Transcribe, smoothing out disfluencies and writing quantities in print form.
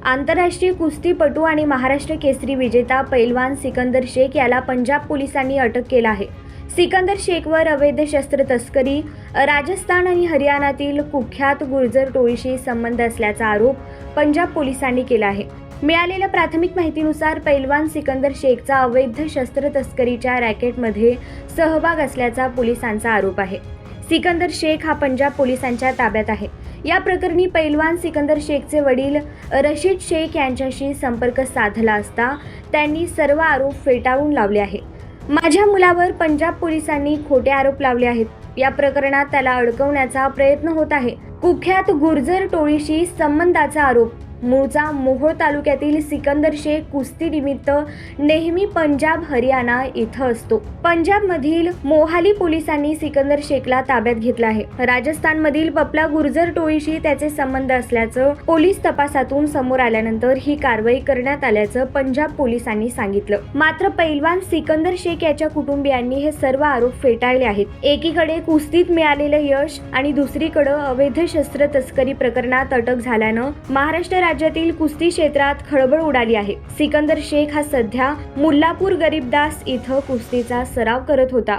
आंतरराष्ट्रीय कुस्तीपटू आणि महाराष्ट्र केसरी विजेता पैलवान सिकंदर शेख याला पंजाब पोलिसांनी अटक केलं आहे। सिकंदर शेखवर अवैध शस्त्र तस्करी, राजस्थान आणि हरियाणातील कुख्यात गुर्जर टोळीशी संबंध असल्याचा आरोप पंजाब पोलिसांनी केला आहे। मिळालेल्या प्राथमिक माहितीनुसार पैलवान सिकंदर शेखचा अवैध शस्त्र तस्करीच्या रॅकेटमध्ये सहभाग असल्याचा पोलिसांचा आरोप आहे। सिकंदर शेख हा पंजाब पोलिसांच्या ताब्यात आहे। या प्रकरणी पैलवान सिकंदर शेखचे वडील रशीद शेख यांच्याशी संपर्क साधला असता त्यांनी सर्व आरोप फेटाळून लावले आहे। माझ्या मुलावर पंजाब पोलिसांनी खोटे आरोप लावले आहेत। या प्रकरणात त्याला अडकवण्याचा प्रयत्न होत आहे। कुख्यात गुर्जर टोळीशी संबंधाचा आरोप। मूळचा मोहोळ तालुक्यातील सिकंदर शेख कुस्तीनिमित्त नेहमी पंजाब हरियाणा इथं असतो। पंजाबमधील मोहाली पोलिसांनी सिकंदर शेखला ताब्यात घेतलं आहे। राजस्थानमधील पपला गुर्जर टोळीशी त्याचे संबंध असल्याचं पोलीस तपासातून समोर आल्यानंतर ही कारवाई करण्यात आल्याचं पंजाब पोलिसांनी सांगितलं। मात्र पैलवान सिकंदर शेख याच्या कुटुंबियांनी हे सर्व आरोप फेटाळले आहेत। एकीकडे कुस्तीत मिळालेलं यश आणि दुसरीकडे अवैध शस्त्र तस्करी प्रकरणात अटक झाल्यानं महाराष्ट्र राज्यातील कुस्ती क्षेत्रात खळबळ उडाली आहे। सिकंदर शेख हा सध्या मुल्लापूर गरीबदास इथं कुस्तीचा सराव करत होता।